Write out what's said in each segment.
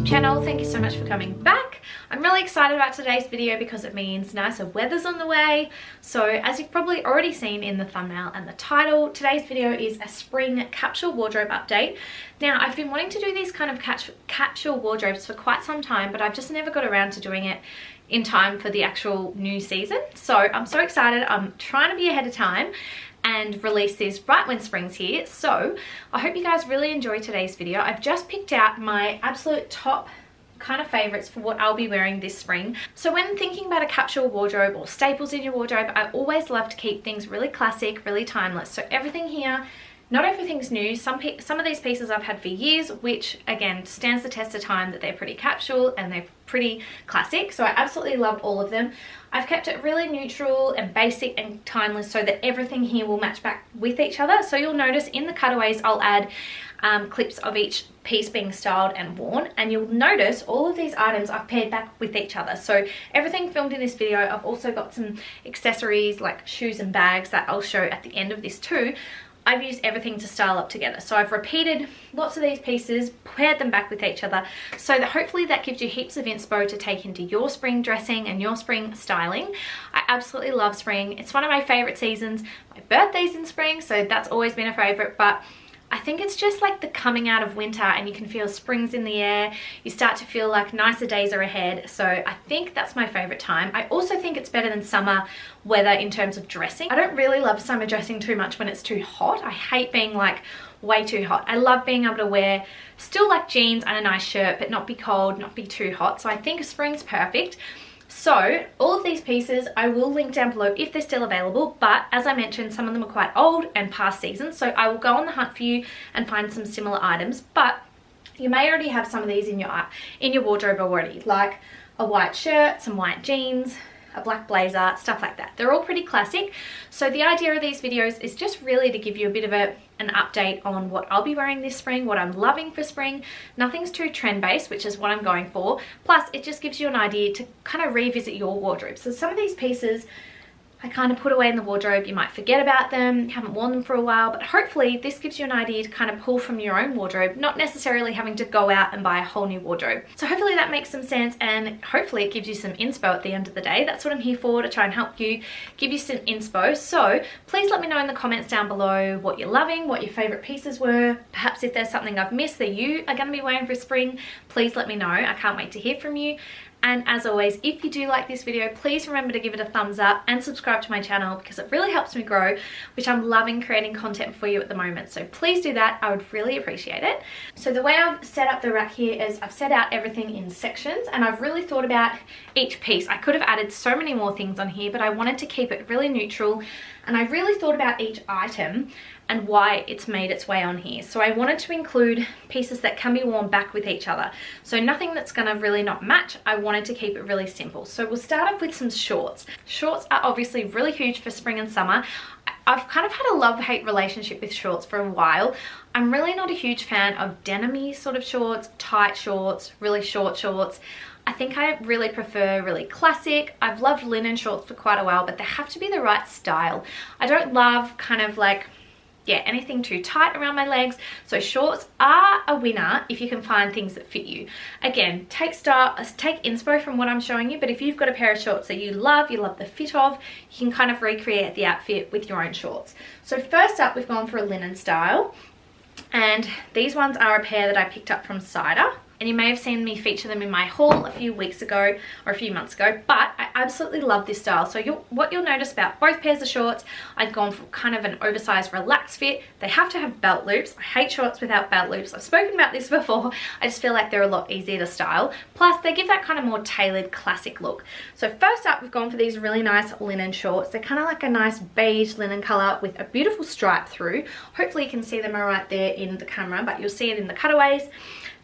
YouTube channel. Thank you so much for coming back. I'm really excited about today's video because it means nicer weather's on the way. So as you've probably already seen in the thumbnail and the title, today's video is a spring capsule wardrobe update. Now, I've been wanting to do these kind of capsule wardrobes for quite some time, but I've just never got around to doing it in time for the actual new season. So I'm so excited. I'm trying to be ahead of time and release this right when spring's here. So I hope you guys really enjoy today's video. I've just picked out my absolute top kind of favorites for what I'll be wearing this spring. So when thinking about a capsule wardrobe or staples in your wardrobe, I always love to keep things really classic, really timeless. So everything here, not everything's new. Some of these pieces I've had for years, which again stands the test of time that they're pretty capsule and they're pretty classic. So I absolutely love all of them. I've kept it really neutral and basic and timeless so that everything here will match back with each other. So you'll notice in the cutaways I'll add clips of each piece being styled and worn, and you'll notice all of these items I've paired back with each other. So everything filmed in this video, I've also got some accessories like shoes and bags that I'll show at the end of this too. I've used everything to style up together. So I've repeated lots of these pieces, paired them back with each other, so that hopefully that gives you heaps of inspo to take into your spring dressing and your spring styling. I absolutely love spring. It's one of my favorite seasons. My birthday's in spring, so that's always been a favorite, but I think it's just like the coming out of winter and you can feel spring's in the air. You start to feel like nicer days are ahead. So I think that's my favorite time. I also think it's better than summer weather in terms of dressing. I don't really love summer dressing too much when it's too hot. I hate being like way too hot. I love being able to wear still like jeans and a nice shirt, but not be cold, not be too hot. So I think spring's perfect. So all of these pieces I will link down below if they're still available, but as I mentioned, some of them are quite old and past season, so I will go on the hunt for you and find some similar items. But you may already have some of these in your wardrobe already, like a white shirt, some white jeans, a black blazer, stuff like that. They're all pretty classic. So the idea of these videos is just really to give you a bit of an update on what I'll be wearing this spring, what I'm loving for spring. Nothing's too trend based, which is what I'm going for. Plus it just gives you an idea to kind of revisit your wardrobe. So some of these pieces I kind of put away in the wardrobe. You might forget about them, haven't worn them for a while, but hopefully this gives you an idea to kind of pull from your own wardrobe, not necessarily having to go out and buy a whole new wardrobe. So hopefully that makes some sense, and hopefully it gives you some inspo at the end of the day. That's what I'm here for, to try and help you, give you some inspo. So please let me know in the comments down below what you're loving, what your favorite pieces were. Perhaps if there's something I've missed that you are going to be wearing for spring, please let me know. I can't wait to hear from you. And as always, if you do like this video, please remember to give it a thumbs up and subscribe to my channel because it really helps me grow, which I'm loving creating content for you at the moment. So please do that. I would really appreciate it. So the way I've set up the rack here is I've set out everything in sections, and I've really thought about each piece. I could have added so many more things on here, but I wanted to keep it really neutral, and I really thought about each item and why it's made its way on here. So I wanted to include pieces that can be worn back with each other. So nothing that's gonna really not match. I wanted to keep it really simple. So we'll start off with some shorts. Shorts are obviously really huge for spring and summer. I've kind of had a love-hate relationship with shorts for a while. I'm really not a huge fan of denim-y sort of shorts, tight shorts, really short shorts. I think I really prefer really classic. I've loved linen shorts for quite a while, but they have to be the right style. I don't love kind of like, yeah, anything too tight around my legs. So shorts are a winner if you can find things that fit you. Again, take inspo from what I'm showing you, but if you've got a pair of shorts that you love the fit of, you can kind of recreate the outfit with your own shorts. So first up, we've gone for a linen style, and these ones are a pair that I picked up from Cider. And you may have seen me feature them in my haul a few weeks ago or a few months ago, but I absolutely love this style. So what you'll notice about both pairs of shorts, I've gone for kind of an oversized relaxed fit. They have to have belt loops. I hate shorts without belt loops. I've spoken about this before. I just feel like they're a lot easier to style. Plus they give that kind of more tailored classic look. So first up, we've gone for these really nice linen shorts. They're kind of like a nice beige linen color with a beautiful stripe through. Hopefully you can see them right there in the camera, but you'll see it in the cutaways.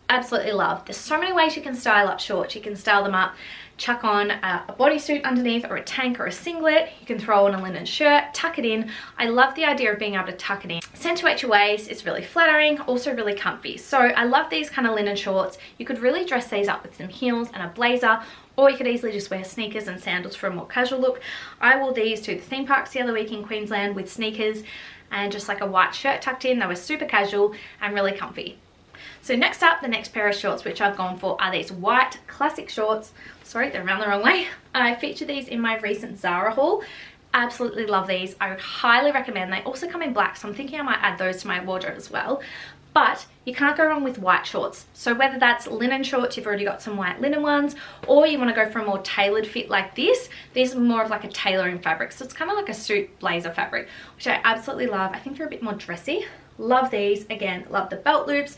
Absolutely love. There's so many ways you can style up shorts. You can style them up, chuck on a bodysuit underneath, or a tank, or a singlet. You can throw on a linen shirt, tuck it in. I love the idea of being able to tuck it in. Accentuate your waist. It's really flattering, also really comfy. So I love these kind of linen shorts. You could really dress these up with some heels and a blazer, or you could easily just wear sneakers and sandals for a more casual look. I wore these to the theme parks the other week in Queensland with sneakers and just like a white shirt tucked in. They were super casual and really comfy. So next up, the next pair of shorts which I've gone for are these white classic shorts. Sorry, they're around the wrong way. I featured these in my recent Zara haul. Absolutely love these. I would highly recommend. They also come in black, so I'm thinking I might add those to my wardrobe as well. But you can't go wrong with white shorts. So whether that's linen shorts, you've already got some white linen ones, or you want to go for a more tailored fit like this. These are more of like a tailoring fabric. So it's kind of like a suit blazer fabric, which I absolutely love. I think they're a bit more dressy. Love these. Again, love the belt loops.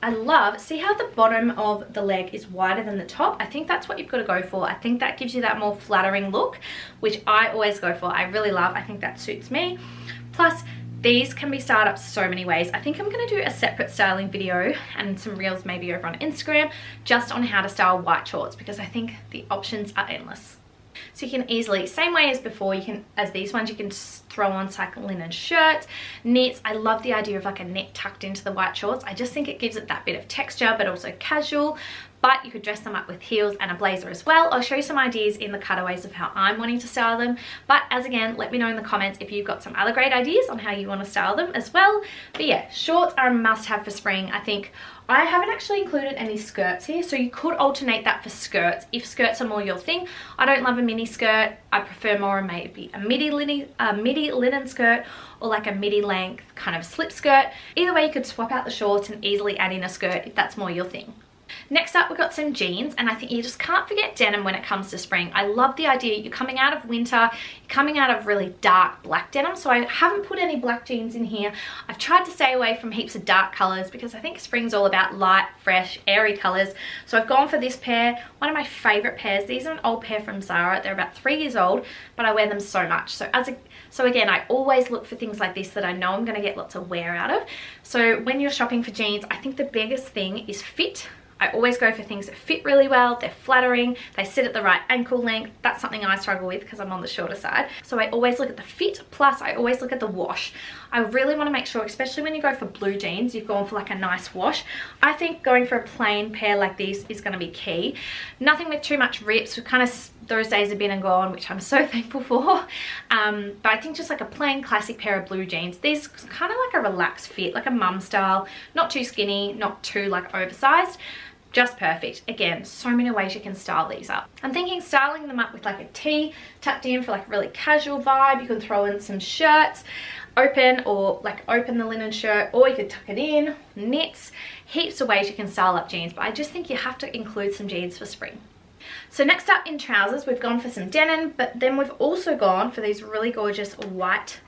I love, see how the bottom of the leg is wider than the top? I think that's what you've got to go for. I think that gives you that more flattering look, which I always go for. I really love. I think that suits me. Plus, these can be styled up so many ways. I think I'm going to do a separate styling video and some reels maybe over on Instagram just on how to style white shorts, because I think the options are endless. So you can easily, same way as before, as these ones, you can throw on like linen shirts, knits. I love the idea of like a knit tucked into the white shorts. I just think it gives it that bit of texture, but also casual. But you could dress them up with heels and a blazer as well. I'll show you some ideas in the cutaways of how I'm wanting to style them. But as again, let me know in the comments if you've got some other great ideas on how you want to style them as well. But yeah, shorts are a must have for spring. I think I haven't actually included any skirts here, so you could alternate that for skirts if skirts are more your thing. I don't love a mini skirt. I prefer more maybe a midi linen skirt, or like a midi length kind of slip skirt. Either way, you could swap out the shorts and easily add in a skirt if that's more your thing. Next up, we've got some jeans, and I think you just can't forget denim when it comes to spring. I love the idea you're coming out of winter, you're coming out of really dark black denim, so I haven't put any black jeans in here. I've tried to stay away from heaps of dark colours because I think spring's all about light, fresh, airy colours. So I've gone for this pair, one of my favourite pairs. These are an old pair from Zara. They're about 3 years old, but I wear them so much. So again, I always look for things like this that I know I'm going to get lots of wear out of. So when you're shopping for jeans, I think the biggest thing is fit. I always go for things that fit really well, they're flattering, they sit at the right ankle length. That's something I struggle with because I'm on the shorter side. So I always look at the fit, plus I always look at the wash. I really want to make sure, especially when you go for blue jeans, you've gone for like a nice wash. I think going for a plain pair like this is going to be key. Nothing with too much rips. Those days have been and gone, which I'm so thankful for. But I think just like a plain classic pair of blue jeans. These kind of like a relaxed fit, like a mum style, not too skinny, not too like oversized. Just perfect. Again, so many ways you can style these up. I'm thinking styling them up with like a tee tucked in for like a really casual vibe. You can throw in some shirts, open the linen shirt, or you could tuck it in, knits. Heaps of ways you can style up jeans, but I just think you have to include some jeans for spring. So next up in trousers, we've gone for some denim, but then we've also gone for these really gorgeous white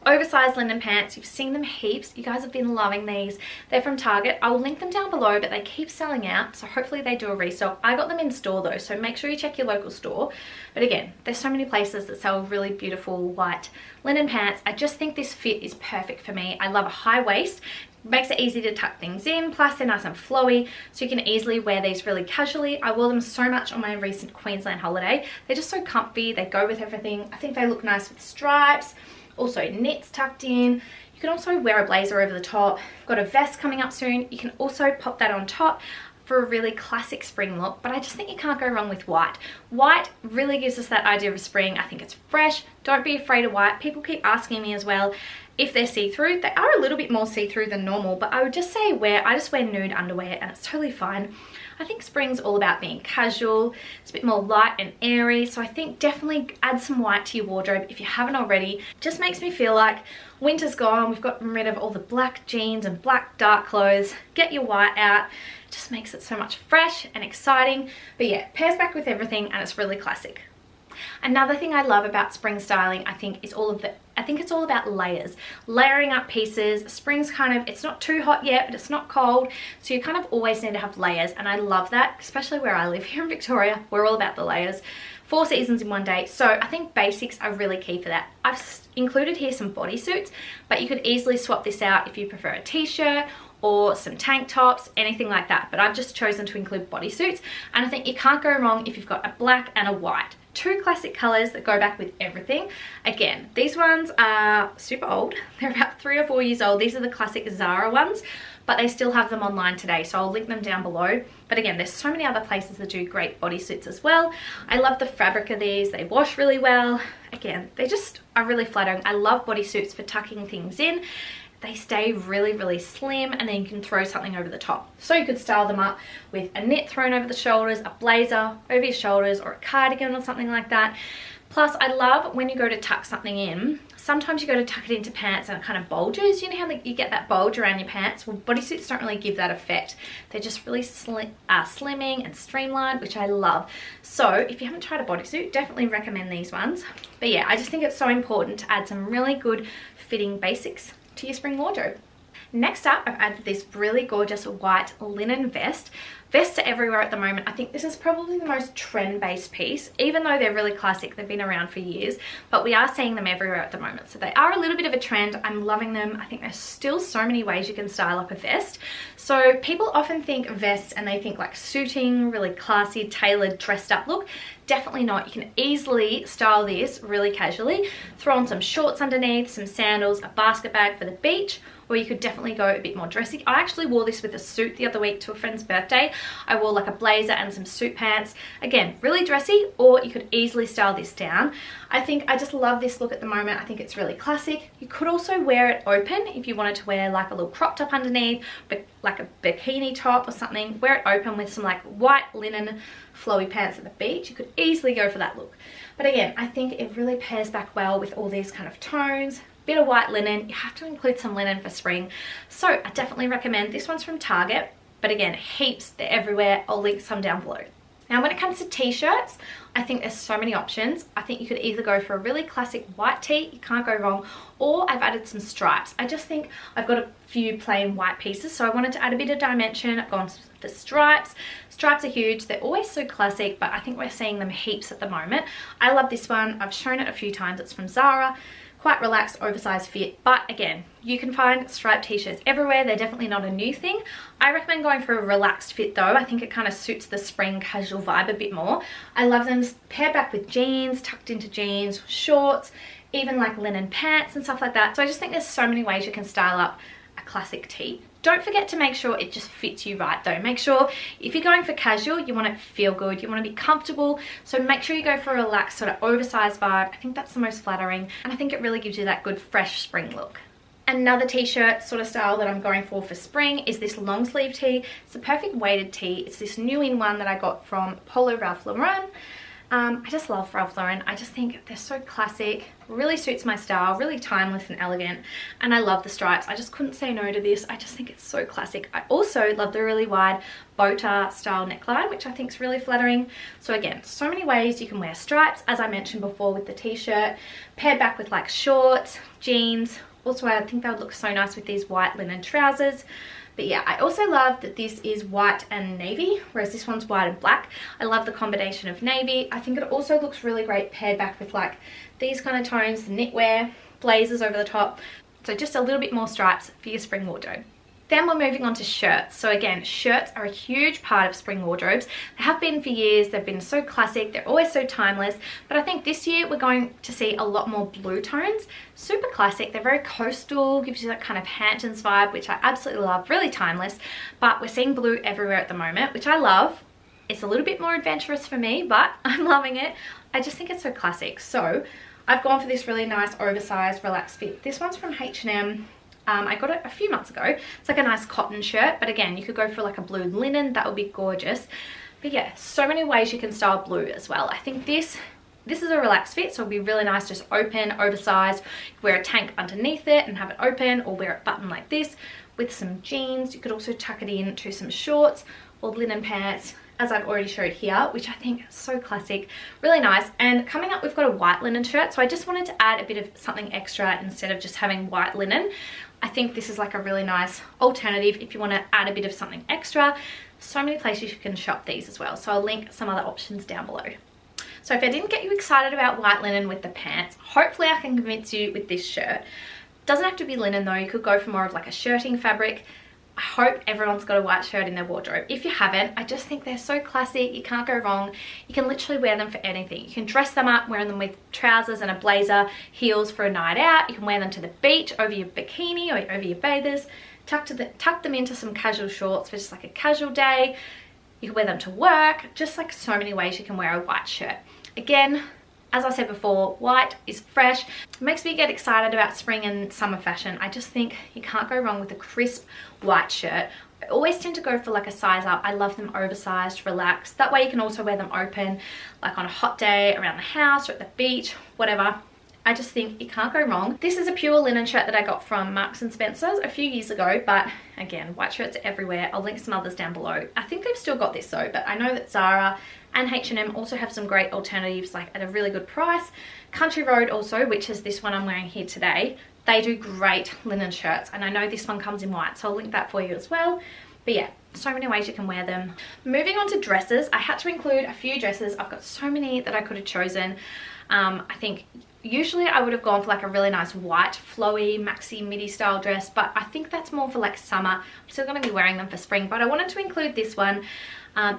oversized linen pants. You've seen them heaps. You guys have been loving these. They're from Target. I will link them down below, but they keep selling out, so hopefully they do a restock. I got them in store though, so make sure you check your local store. But again, there's so many places that sell really beautiful white linen pants. I just think this fit is perfect for me. I love a high waist. Makes it easy to tuck things in, plus they're nice and flowy, so you can easily wear these really casually. I wore them so much on my recent Queensland holiday. They're just so comfy, they go with everything. I think they look nice with stripes, also knits tucked in. You can also wear a blazer over the top. Got a vest coming up soon. You can also pop that on top for a really classic spring look, but I just think you can't go wrong with white. White really gives us that idea of spring. I think it's fresh. Don't be afraid of white. People keep asking me as well if they're see-through. They are a little bit more see-through than normal, but I would just say I just wear nude underwear and it's totally fine. I think spring's all about being casual. It's a bit more light and airy, so I think definitely add some white to your wardrobe if you haven't already. Just makes me feel like winter's gone. We've gotten rid of all the black jeans and black dark clothes. Get your white out. It just makes it so much fresh and exciting. But yeah, pairs back with everything and it's really classic. Another thing I love about spring styling, I think it's all about layers. Layering up pieces. Spring's it's not too hot yet, but it's not cold. So you kind of always need to have layers. And I love that, especially where I live here in Victoria. We're all about the layers. 4 seasons in one day. So I think basics are really key for that. I've included here some bodysuits, but you could easily swap this out if you prefer a t-shirt or some tank tops, anything like that. But I've just chosen to include bodysuits. And I think you can't go wrong if you've got a black and a white. 2 classic colors that go back with everything. Again, these ones are super old. They're about 3 or 4 years old. These are the classic Zara ones, but they still have them online today, so I'll link them down below. But again, there's so many other places that do great bodysuits as well. I love the fabric of these. They wash really well. Again, they just are really flattering. I love bodysuits for tucking things in. they stay really, really slim, and then you can throw something over the top. So you could style them up with a knit thrown over the shoulders, a blazer over your shoulders, or a cardigan or something like that. Plus, I love when you go to tuck something in, sometimes you go to tuck it into pants and it kind of bulges. You know how you get that bulge around your pants? Well, bodysuits don't really give that effect. They're just really slimming and streamlined, which I love. So if you haven't tried a bodysuit, definitely recommend these ones. But yeah, I just think it's so important to add some really good fitting basics to your spring wardrobe. Next up, I've added this really gorgeous white linen vest. Vests are everywhere at the moment. I think this is probably the most trend-based piece, even though they're really classic. They've been around for years, but we are seeing them everywhere at the moment. So they are a little bit of a trend. I'm loving them. I think there's still so many ways you can style up a vest. So people often think vests and they think like suiting, really classy, tailored, dressed up look. Definitely not. You can easily style this really casually. Throw on some shorts underneath, some sandals, a basket bag for the beach, or you could definitely go a bit more dressy. I actually wore this with a suit the other week to a friend's birthday. I wore like a blazer and some suit pants. Again, really dressy, or you could easily style this down. I just love this look at the moment. I think it's really classic. You could also wear it open if you wanted to wear like a little crop top underneath, but like a bikini top or something. Wear it open with some like white linen flowy pants at the beach. You could easily go for that look. But again, I think it really pairs back well with all these kind of tones. Bit of white linen. You have to include some linen for spring. So I definitely recommend. This one's from Target, but again, heaps. They're everywhere. I'll link some down below. Now when it comes to t-shirts, I think there's so many options. I think you could either go for a really classic white tee, you can't go wrong, or I've added some stripes. I just think I've got a few plain white pieces, so I wanted to add a bit of dimension. I've gone for stripes. Stripes are huge. They're always so classic, but I think we're seeing them heaps at the moment. I love this one. I've shown it a few times. It's from Zara. Quite relaxed, oversized fit, but again, you can find striped t-shirts everywhere. They're definitely not a new thing. I recommend going for a relaxed fit though. I think it kind of suits the spring casual vibe a bit more. I love them paired back with jeans, tucked into jeans, shorts, even like linen pants and stuff like that. So I just think there's so many ways you can style up a classic tee. Don't forget to make sure it just fits you right though. Make sure if you're going for casual, you want to feel good, you want to be comfortable. So make sure you go for a relaxed sort of oversized vibe. I think that's the most flattering, and I think it really gives you that good fresh spring look. Another t-shirt sort of style that I'm going for spring is this long sleeve tee. It's a perfect weighted tee. It's this new in one that I got from Polo Ralph Lauren. I just love Ralph Lauren. I just think they're so classic, really suits my style, really timeless and elegant, and I love the stripes. I just couldn't say no to this. I just think it's so classic. I also love the really wide bow tie style neckline, which I think is really flattering. So again, so many ways you can wear stripes, as I mentioned before with the t-shirt, paired back with like shorts, jeans. Also, I think that would look so nice with these white linen trousers. But yeah, I also love that this is white and navy, whereas this one's white and black. I love the combination of navy. I think it also looks really great paired back with like these kind of tones, the knitwear, blazers over the top. So just a little bit more stripes for your spring wardrobe. Then we're moving on to shirts. So again, shirts are a huge part of spring wardrobes. They have been for years. They've been so classic. They're always so timeless. But I think this year we're going to see a lot more blue tones. Super classic. They're very coastal, gives you that kind of Hamptons vibe, which I absolutely love. Really timeless. But we're seeing blue everywhere at the moment, which I love. It's a little bit more adventurous for me, but I'm loving it. I just think it's so classic. So I've gone for this really nice oversized relaxed fit. This one's from H&M. I got it a few months ago. It's like a nice cotton shirt, but again, you could go for like a blue linen. That would be gorgeous. But yeah, so many ways you can style blue as well. I think this is a relaxed fit, so it'll be really nice, just open, oversized. You wear a tank underneath it and have it open, or wear it buttoned like this with some jeans. You could also tuck it into some shorts or linen pants, as I've already showed here, which I think is so classic, really nice. And coming up, we've got a white linen shirt, so I just wanted to add a bit of something extra instead of just having white linen. I think this is like a really nice alternative if you want to add a bit of something extra. So many places you can shop these as well, so I'll link some other options down below. So if I didn't get you excited about white linen with the pants, hopefully I can convince you with this shirt. Doesn't have to be linen though, you could go for more of like a shirting fabric. I hope everyone's got a white shirt in their wardrobe. If you haven't, I just think they're so classic. You can't go wrong. You can literally wear them for anything. You can dress them up, wearing them with trousers and a blazer, heels for a night out. You can wear them to the beach, over your bikini or over your bathers. Tuck them into some casual shorts for just like a casual day. You can wear them to work. Just like so many ways you can wear a white shirt. Again, As I said before, white is fresh. It makes me get excited about spring and summer fashion. I just think you can't go wrong with a crisp white shirt. I always tend to go for like a size up. I love them oversized, relaxed. That way you can also wear them open, like on a hot day, around the house or at the beach, whatever. I just think you can't go wrong. This is a pure linen shirt that I got from Marks and Spencer's a few years ago, but again, white shirts are everywhere. I'll link some others down below. I think they've still got this though, but I know that Zara and H&M also have some great alternatives, like at a really good price. Country Road also, which is this one I'm wearing here today, they do great linen shirts, and I know this one comes in white, so I'll link that for you as well. But yeah, so many ways you can wear them. Moving on to dresses, I had to include a few dresses. I've got so many that I could have chosen. I think usually I would have gone for like a really nice white flowy maxi midi style dress, but I think that's more for like summer. I'm still going to be wearing them for spring, but I wanted to include this one,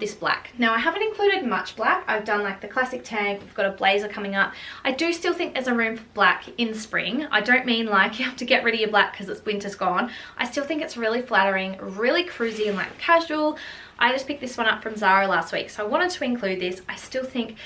this black. Now I haven't included much black. I've done like the classic tag. We've got a blazer coming up. I do still think there's a room for black in spring. I don't mean like you have to get rid of your black because it's winter's gone. I still think it's really flattering, really cruisy and like casual. I just picked this one up from Zara last week, so I wanted to include this. I still think,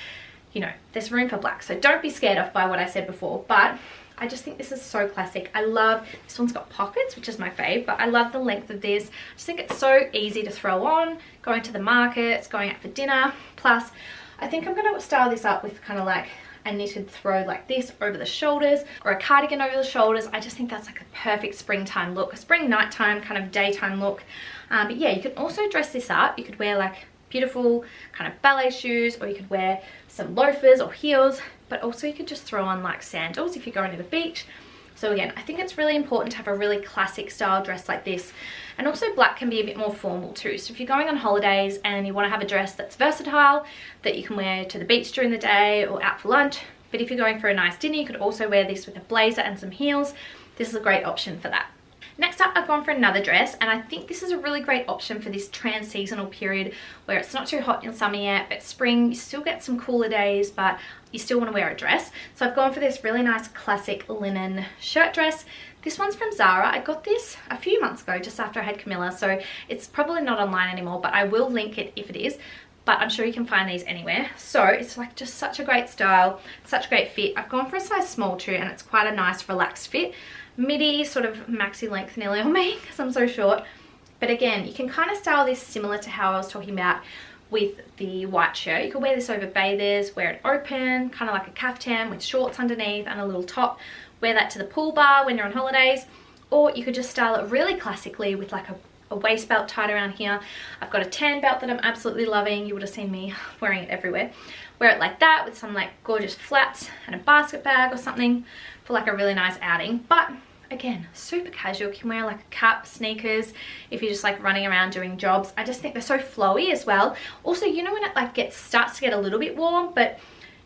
you know, there's room for black, so don't be scared off by what I said before, but I just think this is so classic. I love, this one's got pockets, which is my fave, but I love the length of this. I just think it's so easy to throw on, going to the markets, going out for dinner. Plus, I think I'm gonna style this up with kind of like a knitted throw like this over the shoulders, or a cardigan over the shoulders. I just think that's like a perfect springtime look, a spring nighttime kind of daytime look. But yeah, you can also dress this up. You could wear like beautiful kind of ballet shoes, or you could wear some loafers or heels, but also you could just throw on like sandals if you're going to the beach. So again, I think it's really important to have a really classic style dress like this. And also black can be a bit more formal too. So if you're going on holidays and you want to have a dress that's versatile, that you can wear to the beach during the day or out for lunch, but if you're going for a nice dinner, you could also wear this with a blazer and some heels. This is a great option for that. Next up, I've gone for another dress, and I think this is a really great option for this trans-seasonal period where it's not too hot in summer yet, but spring, you still get some cooler days, but you still want to wear a dress. So I've gone for this really nice classic linen shirt dress. This one's from Zara. I got this a few months ago, just after I had Camilla, so it's probably not online anymore, but I will link it if it is. But I'm sure you can find these anywhere. So it's like just such a great style, such a great fit. I've gone for a size small too, and it's quite a nice relaxed fit. Midi sort of maxi length nearly on me because I'm so short. But again, you can kind of style this similar to how I was talking about with the white shirt. You could wear this over bathers, wear it open, kind of like a caftan with shorts underneath and a little top. Wear that to the pool bar when you're on holidays. Or you could just style it really classically with like a waist belt tied around here. I've got a tan belt that I'm absolutely loving. You would have seen me wearing it everywhere. Wear it like that with some like gorgeous flats and a basket bag or something for like a really nice outing. But again, super casual. You can wear like a cap, sneakers if you're just like running around doing jobs. I just think they're so flowy as well. Also, you know when it like starts to get a little bit warm, but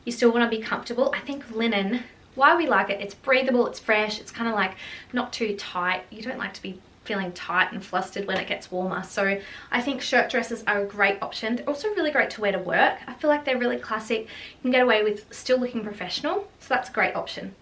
you still want to be comfortable. I think linen, why we like it, it's breathable, it's fresh, it's kind of like not too tight. You don't like to be feeling tight and flustered when it gets warmer. So I think shirt dresses are a great option. They're also really great to wear to work. I feel like they're really classic. You can get away with still looking professional. So that's a great option.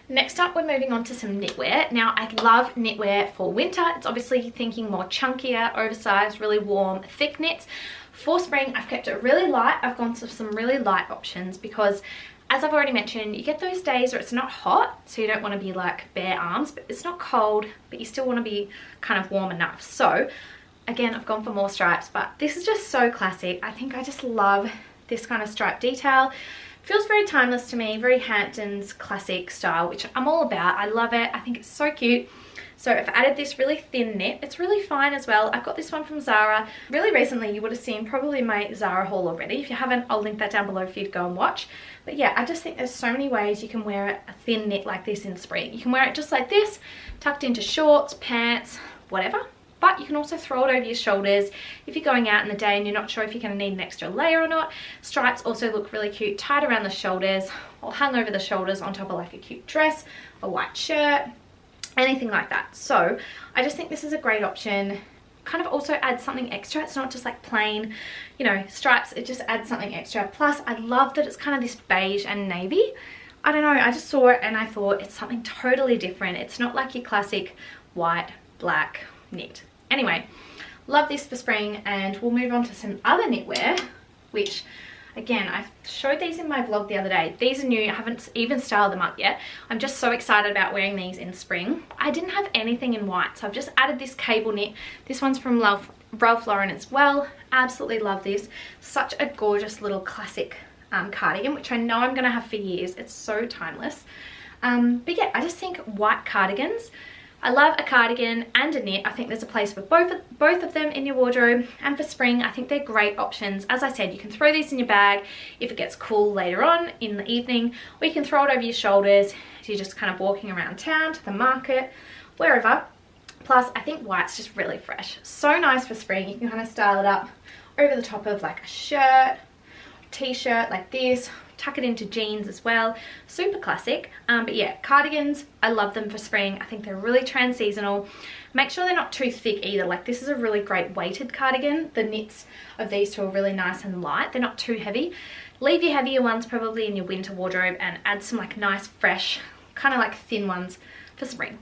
Next up, we're moving on to some knitwear. Now, I love knitwear for winter. It's obviously thinking more chunkier, oversized, really warm, thick knits. For spring, I've kept it really light. I've gone to some really light options because, as I've already mentioned, you get those days where it's not hot, so you don't want to be like bare arms, but it's not cold, but you still want to be kind of warm enough. So again, I've gone for more stripes, but this is just so classic. I think I just love this kind of stripe detail. Feels very timeless to me, very Hamptons classic style, which I'm all about. I love it. I think it's so cute. So I've added this really thin knit. It's really fine as well. I've got this one from Zara. Really recently, you would have seen probably my Zara haul already. If you haven't, I'll link that down below for you to go and watch. But yeah, I just think there's so many ways you can wear a thin knit like this in spring. You can wear it just like this, tucked into shorts, pants, whatever. But you can also throw it over your shoulders if you're going out in the day and you're not sure if you're going to need an extra layer or not. Stripes also look really cute, tied around the shoulders or hung over the shoulders on top of like a cute dress, a white shirt, anything like that. So I just think this is a great option. Kind of also adds something extra. It's not just like plain, you know, stripes. It just adds something extra. Plus, I love that it's kind of this beige and navy. I don't know, I just saw it and I thought it's something totally different. It's not like your classic white, black knit. Anyway, love this for spring, and we'll move on to some other knitwear, which Again, I showed these in my vlog the other day. These are new. I haven't even styled them up yet. I'm just so excited about wearing these in spring. I didn't have anything in white, so I've just added this cable knit. This one's from Ralph Lauren as well. Absolutely love this. Such a gorgeous little classic cardigan, which I know I'm going to have for years. It's so timeless. But yeah, I just think white cardigans, I love a cardigan and a knit. I think there's a place for both of them in your wardrobe. And for spring, I think they're great options. As I said, you can throw these in your bag if it gets cool later on in the evening, or you can throw it over your shoulders if you're just kind of walking around town, to the market, wherever. Plus, I think white's just really fresh. So nice for spring. You can kind of style it up over the top of like a shirt, t-shirt like this. Tuck it into jeans as well. Super classic. But yeah, cardigans, I love them for spring. I think they're really trans-seasonal. Make sure they're not too thick either. Like, this is a really great weighted cardigan. The knits of these two are really nice and light. They're not too heavy. Leave your heavier ones probably in your winter wardrobe and add some like nice fresh, kind of like thin ones for spring.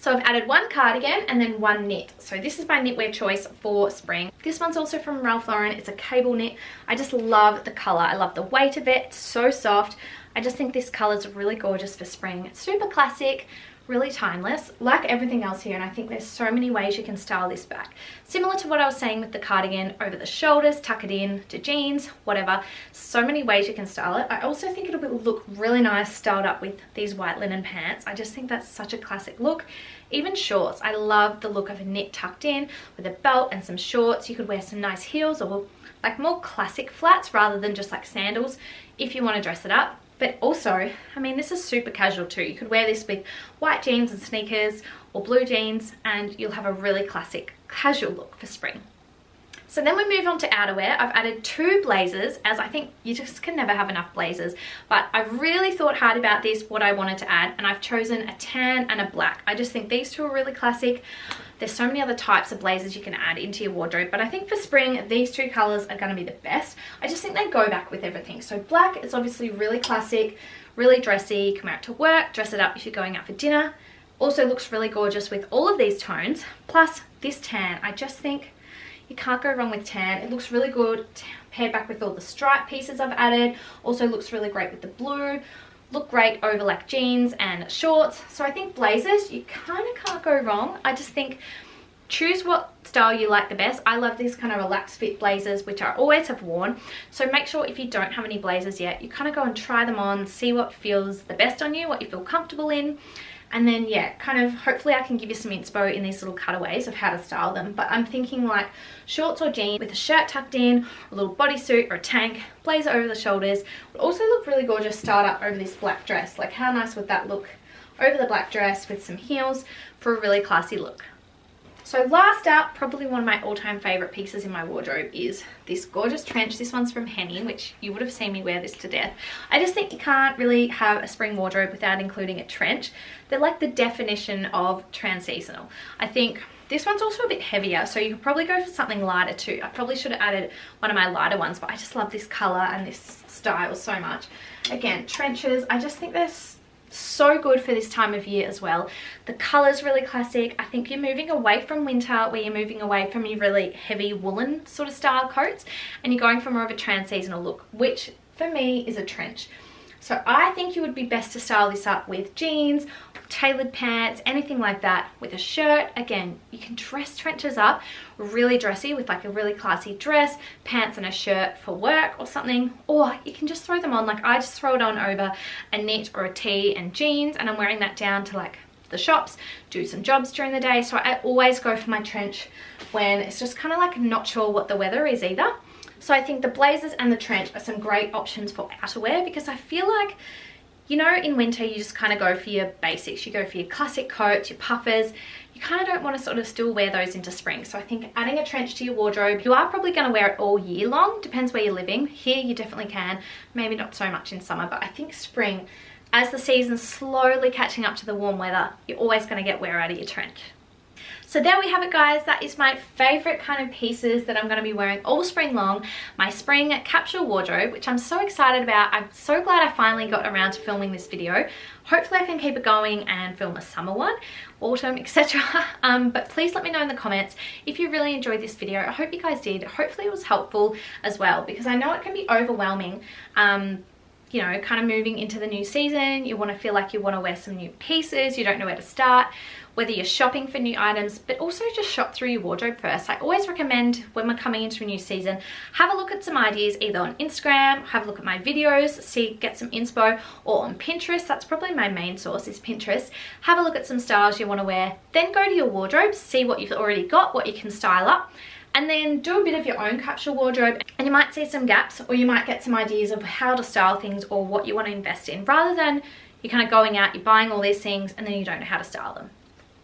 So I've added one cardigan and then one knit. So this is my knitwear choice for spring. This one's also from Ralph Lauren. It's a cable knit. I just love the color. I love the weight of it. It's so soft. I just think this color is really gorgeous for spring. It's super classic, really timeless, like everything else here. And I think there's so many ways you can style this back. Similar to what I was saying with the cardigan, over the shoulders, tuck it in to jeans, whatever. So many ways you can style it. I also think it'll look really nice styled up with these white linen pants. I just think that's such a classic look. Even shorts. I love the look of a knit tucked in with a belt and some shorts. You could wear some nice heels or like more classic flats rather than just like sandals if you want to dress it up. But also, I mean, this is super casual too. You could wear this with white jeans and sneakers or blue jeans and you'll have a really classic casual look for spring. So then we move on to outerwear. I've added two blazers, as I think you just can never have enough blazers. But I've really thought hard about this, what I wanted to add, and I've chosen a tan and a black. I just think these two are really classic. There's so many other types of blazers you can add into your wardrobe, but I think for spring, these two colors are gonna be the best. I just think they go back with everything. So black is obviously really classic, really dressy. Come out to work, dress it up if you're going out for dinner. Also looks really gorgeous with all of these tones. Plus this tan, I just think you can't go wrong with tan. It looks really good paired back with all the stripe pieces I've added. Also looks really great with the blue. Look great over like jeans and shorts. So I think blazers, you kind of can't go wrong. I just think choose what style you like the best. I love these kind of relaxed fit blazers, which I always have worn. So make sure if you don't have any blazers yet, you kind of go and try them on, see what feels the best on you, what you feel comfortable in. And then, yeah, kind of, hopefully I can give you some inspo in these little cutaways of how to style them. But I'm thinking like shorts or jeans with a shirt tucked in, a little bodysuit or a tank, blazer over the shoulders. Would also look really gorgeous styled up over this black dress. Like, how nice would that look over the black dress with some heels for a really classy look. So last up, probably one of my all-time favorite pieces in my wardrobe is this gorgeous trench. This one's from Henny, which you would have seen me wear this to death. I just think you can't really have a spring wardrobe without including a trench. They're like the definition of trans-seasonal. I think this one's also a bit heavier, so you could probably go for something lighter too. I probably should have added one of my lighter ones, but I just love this color and this style so much. Again, trenches, I just think they're so good for this time of year as well. The color's really classic. I think you're moving away from winter, where you're moving away from your really heavy woolen sort of style coats, and you're going for more of a trans-seasonal look, which for me is a trench. So I think you would be best to style this up with jeans, tailored pants, anything like that, with a shirt. Again, you can dress trenches up really dressy with like a really classy dress, pants and a shirt for work or something, or you can just throw them on. Like, I just throw it on over a knit or a tee and jeans, and I'm wearing that down to like the shops, do some jobs during the day. So I always go for my trench when it's just kind of like not sure what the weather is either. So I think the blazers and the trench are some great options for outerwear, because I feel like, you know, in winter you just kind of go for your basics. You go for your classic coats, your puffers. You kind of don't want to sort of still wear those into spring. So I think adding a trench to your wardrobe, you are probably going to wear it all year long. Depends where you're living. Here you definitely can. Maybe not so much in summer, but I think spring, as the season's slowly catching up to the warm weather, you're always going to get wear out of your trench. So there we have it, guys. That is my favorite kind of pieces that I'm going to be wearing all spring long. My spring capsule wardrobe, which I'm so excited about. I'm so glad I finally got around to filming this video. Hopefully I can keep it going and film a summer one, autumn, etc. But please let me know in the comments if you really enjoyed this video. I hope you guys did. Hopefully it was helpful as well, because I know it can be overwhelming. You know, kind of moving into the new season, you want to feel like you want to wear some new pieces, you don't know where to start, whether you're shopping for new items, but also just shop through your wardrobe first. I always recommend when we're coming into a new season, have a look at some ideas either on Instagram, have a look at my videos, get some inspo, or on Pinterest. That's probably my main source, is Pinterest. Have a look at some styles you want to wear, then go to your wardrobe, see what you've already got, what you can style up, and then do a bit of your own capsule wardrobe, and you might see some gaps, or you might get some ideas of how to style things or what you want to invest in, rather than you're kind of going out, you're buying all these things and then you don't know how to style them.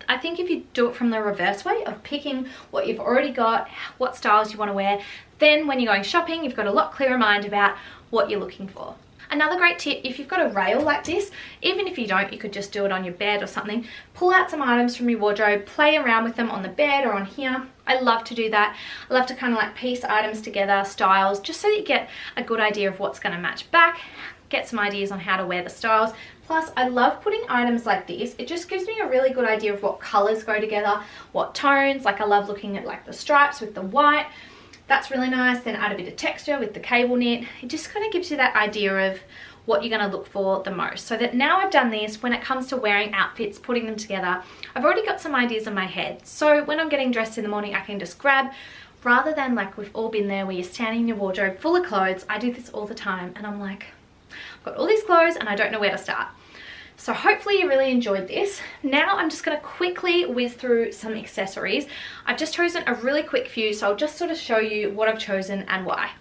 I think if you do it from the reverse way of picking what you've already got, what styles you want to wear, then when you're going shopping, you've got a lot clearer mind about what you're looking for. Another great tip, if you've got a rail like this, even if you don't, you could just do it on your bed or something. Pull out some items from your wardrobe, play around with them on the bed or on here. I love to do that. I love to kind of like piece items together, styles, just so that you get a good idea of what's going to match back, get some ideas on how to wear the styles. Plus, I love putting items like this. It just gives me a really good idea of what colors go together, what tones. Like, I love looking at like the stripes with the white. That's really nice. Then add a bit of texture with the cable knit. It just kind of gives you that idea of what you're going to look for the most. So that now I've done this, when it comes to wearing outfits, putting them together, I've already got some ideas in my head. So when I'm getting dressed in the morning, I can just grab, rather than like we've all been there where you're standing in your wardrobe full of clothes. I do this all the time and I'm like, I've got all these clothes and I don't know where to start. So hopefully you really enjoyed this. Now I'm just going to quickly whiz through some accessories. I've just chosen a really quick few, so I'll just sort of show you what I've chosen and why.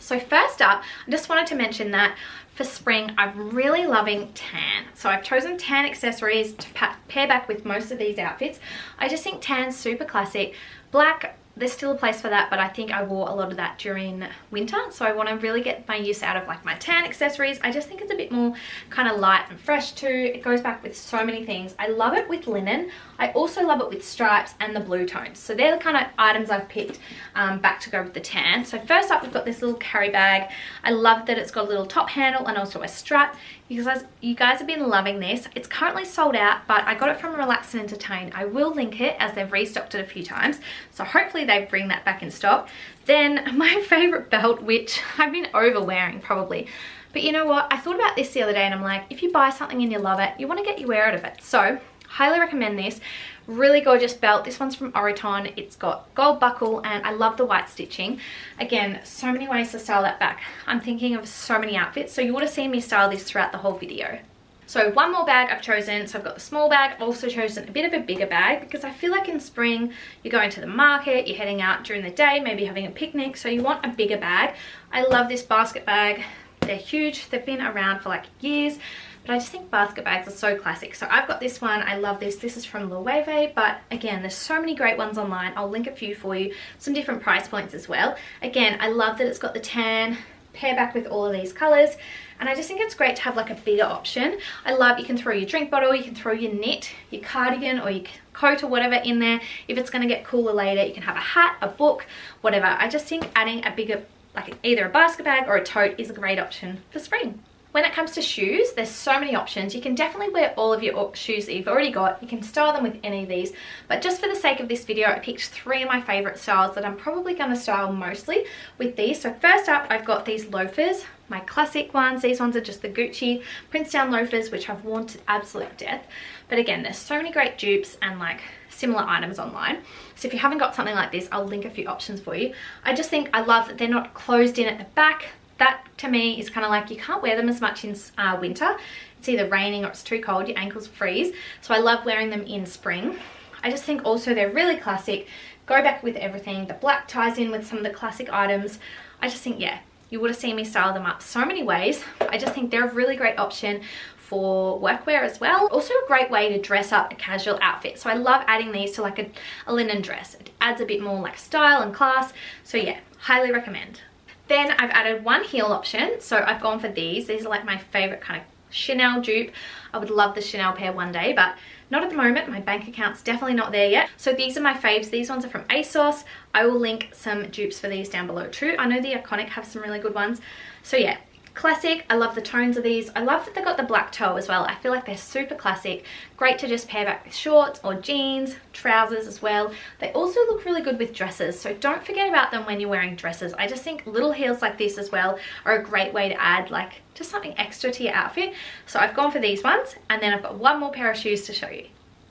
So first up, I just wanted to mention that for spring, I'm really loving tan. So I've chosen tan accessories to pair back with most of these outfits. I just think tan's super classic. Black, there's still a place for that, but I think I wore a lot of that during winter, so I want to really get my use out of like my tan accessories. I just think it's a bit more kind of light and fresh too. It goes back with so many things. I love it with linen. I also love it with stripes and the blue tones. So they're the kind of items I've picked back to go with the tan. So first up, we've got this little carry bag. I love that it's got a little top handle and also a strap. You guys have been loving this. It's currently sold out, but I got it from Relax and Entertain. I will link it as they've restocked it a few times. So hopefully they bring that back in stock. Then my favorite belt, which I've been over wearing probably. But you know what? I thought about this the other day and I'm like, if you buy something and you love it, you want to get your wear out of it. So highly recommend this. Really gorgeous belt. This one's from Oroton. It's got gold buckle and I love the white stitching. Again, so many ways to style that back. I'm thinking of so many outfits, so you would have seen me style this throughout the whole video. So one more bag I've chosen. So I've got the small bag. I've also chosen a bit of a bigger bag because I feel like in spring you're going to the market, you're heading out during the day, maybe having a picnic, so you want a bigger bag. I love this basket bag. They're huge. They've been around for like years. But I just think basket bags are so classic. So I've got this one. I love this. This is from Loewe, but again, there's so many great ones online. I'll link a few for you. Some different price points as well. Again, I love that it's got the tan, pair back with all of these colors. And I just think it's great to have like a bigger option. I love, you can throw your drink bottle, you can throw your knit, your cardigan or your coat or whatever in there. If it's going to get cooler later, you can have a hat, a book, whatever. I just think adding a bigger, like either a basket bag or a tote is a great option for spring. When it comes to shoes, there's so many options. You can definitely wear all of your shoes that you've already got. You can style them with any of these. But just for the sake of this video, I picked 3 of my favorite styles that I'm probably going to style mostly with these. So first up, I've got these loafers, my classic ones. These ones are just the Gucci Princetown loafers, which I've worn to absolute death. But again, there's so many great dupes and like similar items online. So if you haven't got something like this, I'll link a few options for you. I just think I love that they're not closed in at the back. That to me is kind of like, you can't wear them as much in winter. It's either raining or it's too cold, your ankles freeze. So I love wearing them in spring. I just think also they're really classic. Go back with everything. The black ties in with some of the classic items. I just think, yeah, you would have seen me style them up so many ways. I just think they're a really great option for workwear as well. Also a great way to dress up a casual outfit. So I love adding these to like a linen dress. It adds a bit more like style and class. So yeah, highly recommend. Then I've added one heel option. So I've gone for these. These are like my favorite kind of Chanel dupe. I would love the Chanel pair one day, but not at the moment. My bank account's definitely not there yet. So these are my faves. These ones are from ASOS. I will link some dupes for these down below too. I know the Iconic have some really good ones. So yeah, classic. I love the tones of these. I love that they got the black toe as well. I feel like they're super classic. Great to just pair back with shorts or jeans, trousers as well. They also look really good with dresses, so don't forget about them when you're wearing dresses. I just think little heels like this as well are a great way to add like just something extra to your outfit. So I've gone for these ones, and then I've got one more pair of shoes to show you.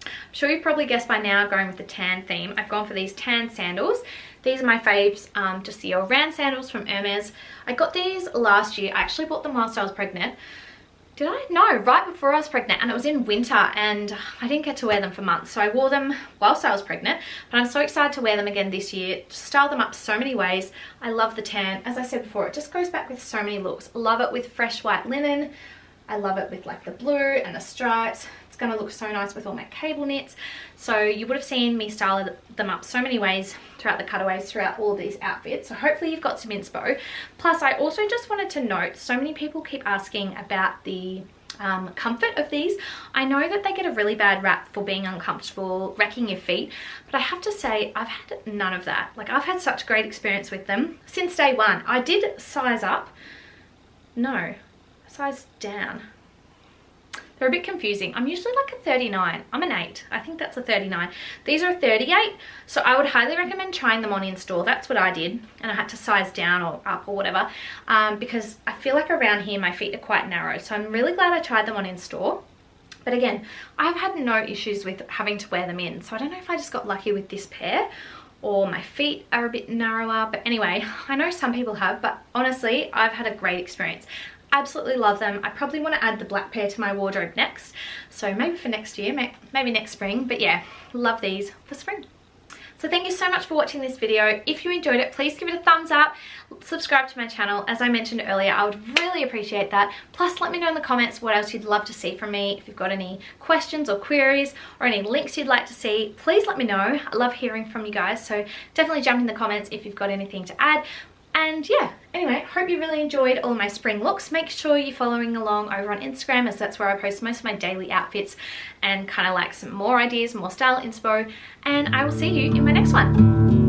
I'm sure you've probably guessed by now, going with the tan theme. I've gone for these tan sandals. These are my faves, just the all-round sandals from Hermes. I got these last year. I actually bought them whilst I was pregnant. Did I? No, right before I was pregnant, and it was in winter and I didn't get to wear them for months. So I wore them whilst I was pregnant, but I'm so excited to wear them again this year. Just style them up so many ways. I love the tan. As I said before, it just goes back with so many looks. Love it with fresh white linen. I love it with like the blue and the stripes. It's going to look so nice with all my cable knits. So you would have seen me style them up so many ways throughout the cutaways, throughout all of these outfits. So hopefully you've got some inspo. Plus I also just wanted to note, so many people keep asking about the comfort of these. I know that they get a really bad rap for being uncomfortable, wrecking your feet, but I have to say I've had none of that. Like, I've had such great experience with them since day one. I did size up. No, size down. They're a bit confusing. I'm usually like a 39. I'm an 8. I think that's a 39. These are a 38. So I would highly recommend trying them on in store. That's what I did. And I had to size down or up or whatever. Because I feel like around here my feet are quite narrow. So I'm really glad I tried them on in store. But again, I've had no issues with having to wear them in. So I don't know if I just got lucky with this pair, or my feet are a bit narrower. But anyway, I know some people have. But honestly, I've had a great experience. Absolutely love them. I probably want to add the black pair to my wardrobe next, so maybe for next year, maybe next spring. But yeah, love these for spring. So thank you so much for watching this video. If you enjoyed it, please give it a thumbs up, subscribe to my channel. As I mentioned earlier, I would really appreciate that. Plus let me know in the comments what else you'd love to see from me. If you've got any questions or queries or any links you'd like to see, please let me know. I love hearing from you guys, so definitely jump in the comments if you've got anything to add. And yeah, anyway, hope you really enjoyed all my spring looks. Make sure you're following along over on Instagram, as that's where I post most of my daily outfits and kind of like some more ideas, more style inspo. And I will see you in my next one.